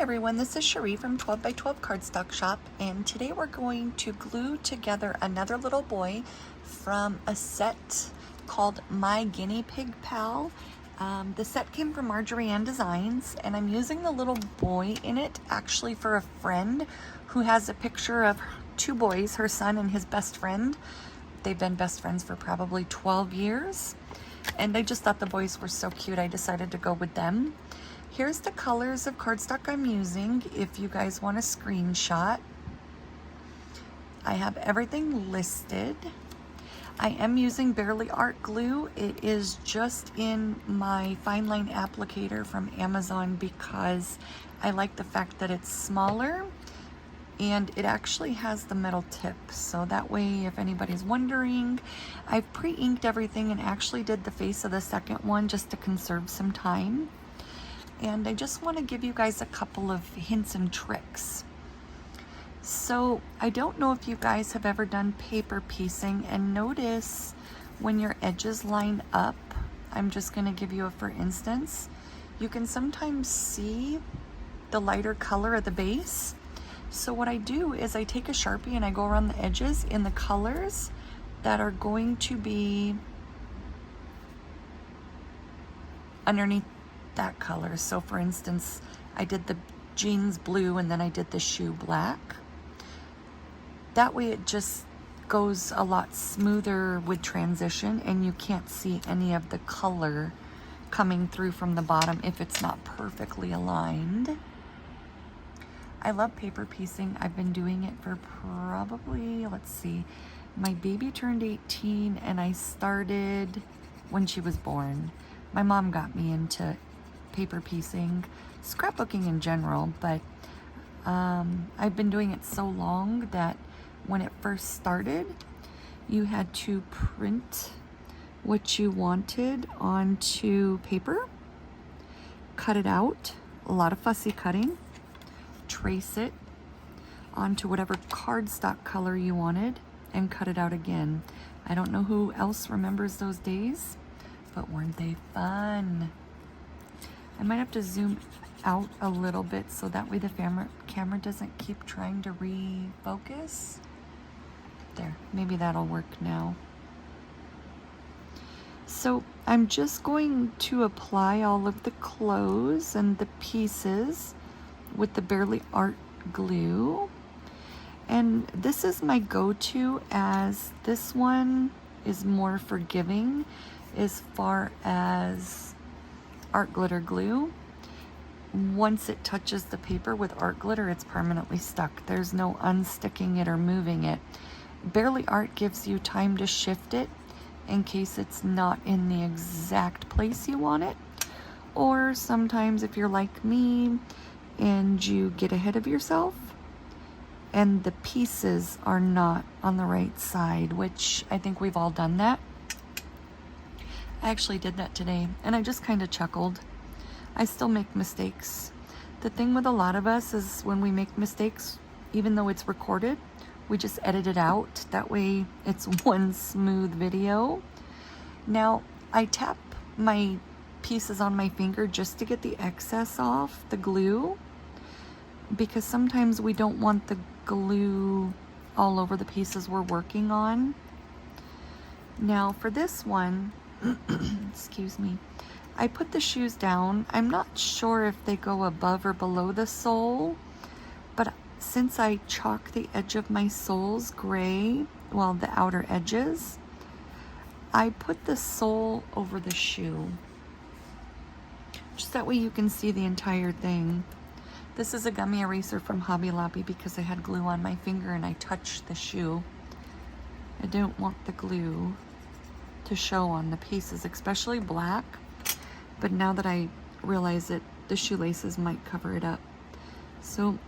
everyone, this is Cherie from 12 by 12 Cardstock Shop, and today we're going to glue together another little boy from a set called My Guinea Pig Pal. The set came from Marjorie Ann Designs, and I'm using the little boy in it actually for a friend who has a picture of two boys, her son and his best friend. They've been best friends for probably 12 years, and I just thought the boys were so cute I decided to go with them. Here's the colors of cardstock I'm using if you guys want a screenshot. I have everything listed. I am using Barely Art glue. It is just in my fine line applicator from Amazon because I like the fact that it's smaller and it actually has the metal tip. So that way, if anybody's wondering, I've pre-inked everything and actually did the face of the second one just to conserve some time. And I just want to give you guys a couple of hints and tricks. So I don't know if you guys have ever done paper piecing, and notice when your edges line up, I'm just going to give you a for instance, you can sometimes see the lighter color of the base. So what I do is I take a Sharpie and I go around the edges in the colors that are going to be underneath that color. So for instance, I did the jeans blue and then I did the shoe black. That way it just goes a lot smoother with transition and you can't see any of the color coming through from the bottom if it's not perfectly aligned. I love paper piecing. I've been doing it for probably, let's see, my baby turned 18 and I started when she was born. My mom got me into paper piecing, scrapbooking in general, but I've been doing it so long that when it first started, you had to print what you wanted onto paper, cut it out, a lot of fussy cutting, trace it onto whatever cardstock color you wanted, and cut it out again. I don't know who else remembers those days, but weren't they fun? I might have to zoom out a little bit so that way the camera doesn't keep trying to refocus. There, maybe that'll work now. So I'm just going to apply all of the clothes and the pieces with the Barely Art glue. And this is my go-to, as this one is more forgiving as far as art glitter glue. Once it touches the paper with art glitter, it's permanently stuck. There's no unsticking it or moving it. Barely Art gives you time to shift it in case it's not in the exact place you want it. Or sometimes if you're like me and you get ahead of yourself and the pieces are not on the right side, which I think we've all done that. I actually did that today and I just kind of chuckled. I still make mistakes. The thing with a lot of us is when we make mistakes, even though it's recorded, we just edit it out. That way it's one smooth video. Now I tap my pieces on my finger just to get the excess off the glue, because sometimes we don't want the glue all over the pieces we're working on. Now for this one, excuse me, I put the shoes down. I'm not sure if they go above or below the sole, but since I chalk the edge of my soles gray, well, the outer edges, I put the sole over the shoe. Just that way you can see the entire thing. This is a gummy eraser from Hobby Lobby because I had glue on my finger and I touched the shoe. I don't want the glue to show on the pieces, especially black, but now that I realize it, the shoelaces might cover it up. So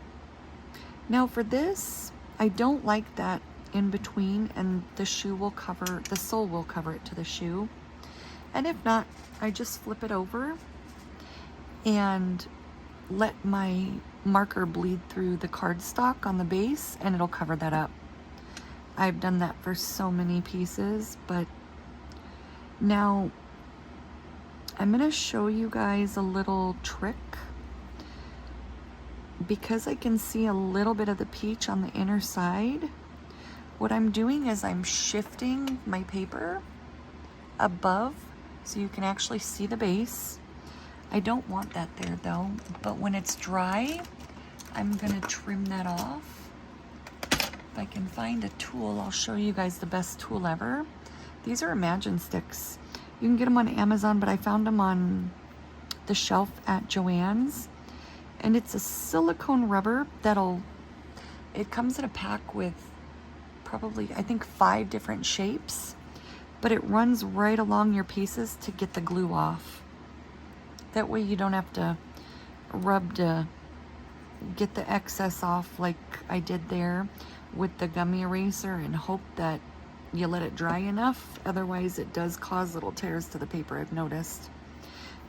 now for this, I don't like that in between, and the shoe will cover, the sole will cover it to the shoe. And if not, I just flip it over and let my marker bleed through the cardstock on the base and it'll cover that up. I've done that for so many pieces, but now I'm going to show you guys a little trick because I can see a little bit of the peach on the inner side, what I'm doing is I'm shifting my paper above so you can actually see the base. I don't want that there though, but when it's dry, I'm gonna trim that off. If I can find a tool, I'll show you guys the best tool ever. These are Imagine sticks. You can get them on Amazon, but I found them on the shelf at Joann's. And it's a silicone rubber it comes in a pack with probably, I think, 5 different shapes, but it runs right along your pieces to get the glue off. That way you don't have to rub to get the excess off like I did there with the gummy eraser and hope that you let it dry enough. Otherwise it does cause little tears to the paper, I've noticed.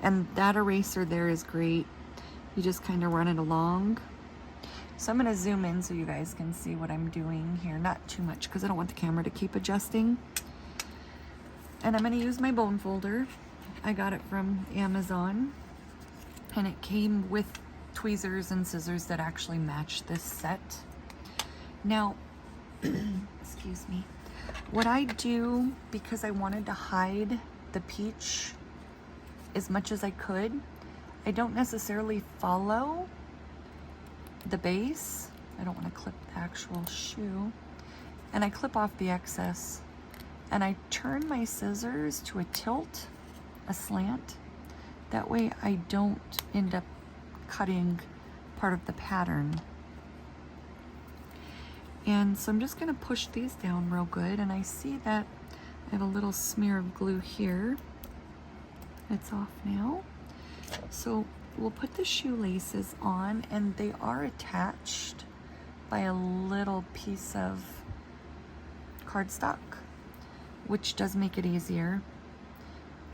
And that eraser there is great. You just kind of run it along. So I'm going to zoom in so you guys can see what I'm doing here. Not too much because I don't want the camera to keep adjusting. And I'm going to use my bone folder. I got it from Amazon. And it came with tweezers and scissors that actually match this set. Now, excuse me. What I do, because I wanted to hide the peach as much as I could, I don't necessarily follow the base. I don't want to clip the actual shoe. And I clip off the excess. And I turn my scissors to a tilt, a slant. That way I don't end up cutting part of the pattern. And so I'm just going to push these down real good. And I see that I have a little smear of glue here. It's off now. So we'll put the shoelaces on, and they are attached by a little piece of cardstock, which does make it easier.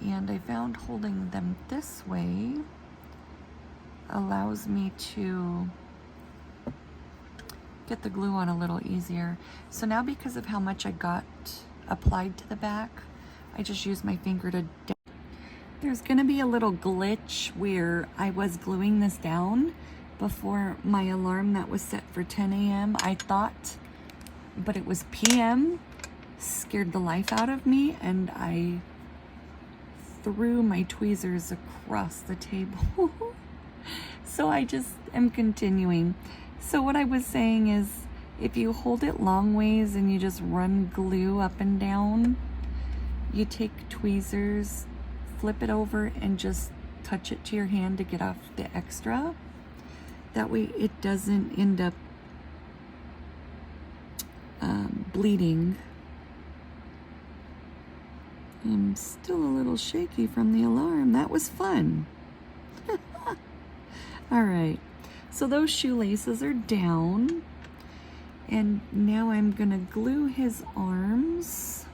And I found holding them this way allows me to get the glue on a little easier. So now, because of how much I got applied to the back, I just use my finger to. There's gonna be a little glitch where I was gluing this down before my alarm that was set for 10 a.m. I thought, but it was p.m. Scared the life out of me, and I threw my tweezers across the table. So I just am continuing. So what I was saying is, if you hold it long ways and you just run glue up and down, you take tweezers, flip it over, and just touch it to your hand to get off the extra. That way it doesn't end up bleeding. I'm still a little shaky from the alarm. That was fun. All right, so those shoelaces are down, and now I'm gonna glue his arms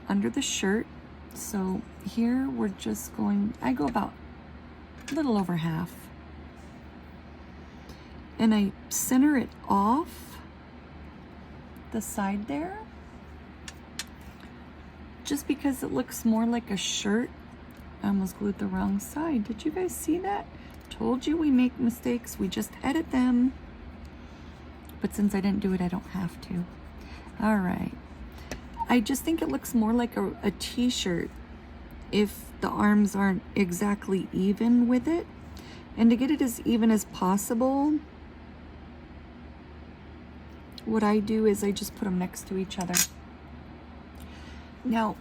under the shirt. So here we're just going, I go about a little over half, and I center it off the side there, just because it looks more like a shirt. I almost glued the wrong side. Did you guys see that? Told you we make mistakes, we just edit them. But since I didn't do it, I don't have to. All right. I just think it looks more like a t-shirt if the arms aren't exactly even with it. And to get it as even as possible, what I do is I just put them next to each other. Now,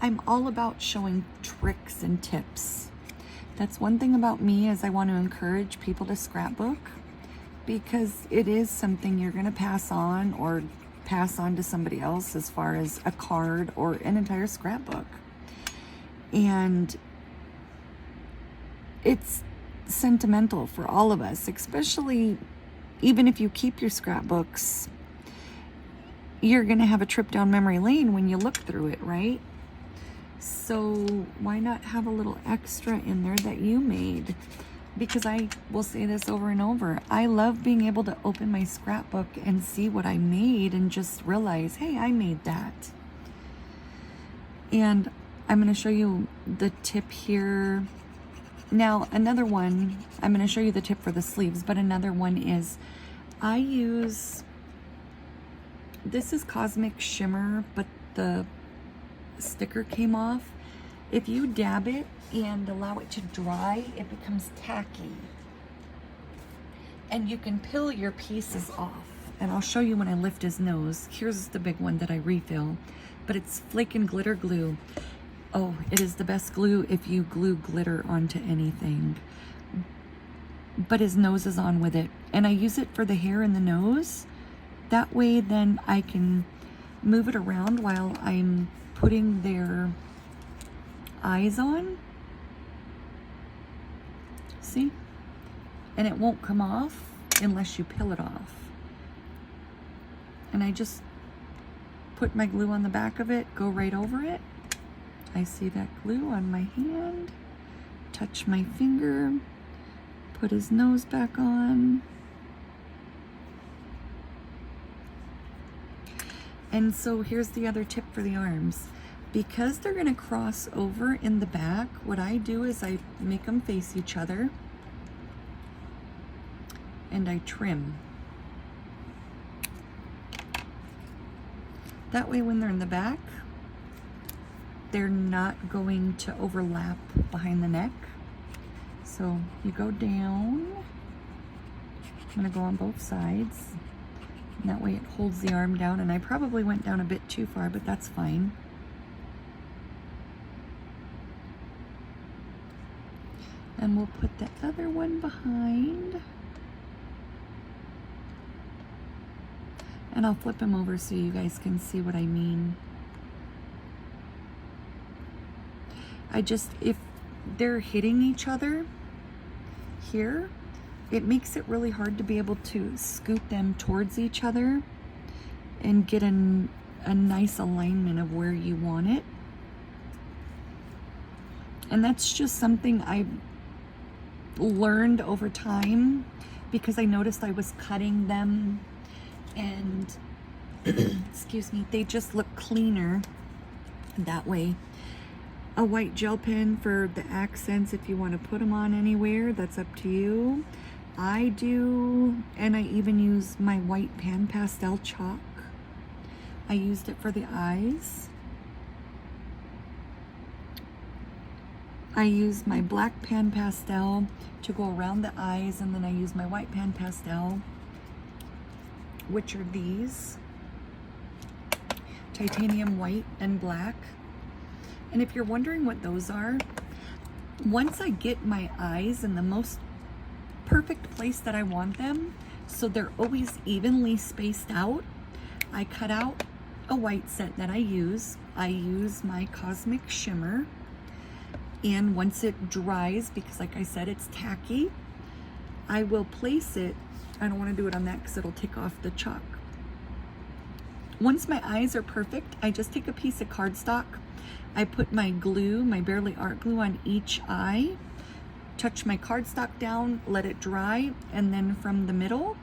I'm all about showing tricks and tips. That's one thing about me, is I want to encourage people to scrapbook, because it is something you're going to pass on or pass on to somebody else, as far as a card or an entire scrapbook. And it's sentimental for all of us, especially even if you keep your scrapbooks. You're going to have a trip down memory lane when you look through it, right? So why not have a little extra in there that you made? Because I will say this over and over, I love being able to open my scrapbook and see what I made and just realize, hey, I made that. And I'm going to show you the tip here. Now, another one, I'm going to show you the tip for the sleeves, but another one is I use, this is Cosmic Shimmer, but the sticker came off. If you dab it and allow it to dry, it becomes tacky. And you can peel your pieces off. And I'll show you when I lift his nose. Here's the big one that I refill, but it's Flake and Glitter glue. Oh, it is the best glue if you glue glitter onto anything. But his nose is on with it. And I use it for the hair and the nose. That way then I can move it around while I'm putting their eyes on. See? And it won't come off unless you peel it off. And I just put my glue on the back of it, go right over it. I see that glue on my hand, touch my finger, put his nose back on. And so here's the other tip for the arms. Because they're gonna cross over in the back, what I do is I make them face each other and I trim. That way when they're in the back, they're not going to overlap behind the neck. So you go down. I'm gonna go on both sides. And that way it holds the arm down, and I probably went down a bit too far, but that's fine. And we'll put the other one behind. And I'll flip him over so you guys can see what I mean. If they're hitting each other here, it makes it really hard to be able to scoot them towards each other and get a nice alignment of where you want it. And that's just something I've learned over time because I noticed I was cutting them and excuse me, they just look cleaner that way. A white gel pen for the accents if you want to put them on anywhere, that's up to you. I do, and I even use my white pan pastel chalk. I used it for the eyes. I use my black pan pastel to go around the eyes, and then I use my white pan pastel, which are these, titanium white and black. And if you're wondering what those are, once I get my eyes in the most perfect place that I want them, so they're always evenly spaced out, I cut out a white set that I use. I use my Cosmic Shimmer, and once it dries, because like I said, it's tacky, I will place it. I don't want to do it on that because it'll take off the chalk. Once my eyes are perfect, I just take a piece of cardstock. I put my glue, my Barely Art glue, on each eye, touch my cardstock down, let it dry, and then from the middle,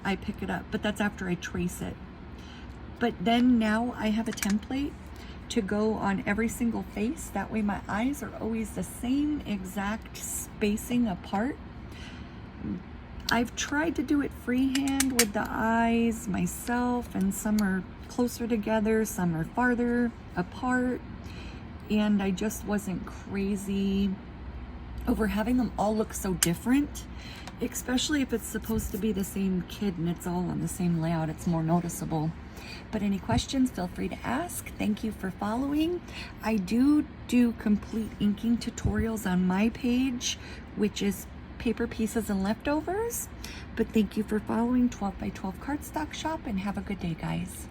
I pick it up. But that's after I trace it. But then now I have a template to go on every single face. That way my eyes are always the same exact spacing apart. I've tried to do it freehand with the eyes myself, and some are closer together, some are farther apart, and I just wasn't crazy over having them all look so different, especially if it's supposed to be the same kid and it's all on the same layout. It's more noticeable. But any questions, feel free to ask. Thank you for following. I do complete inking tutorials on my page, which is Paper Pieces and Leftovers. But thank you for following 12 by 12 Cardstock Shop, and have a good day, guys.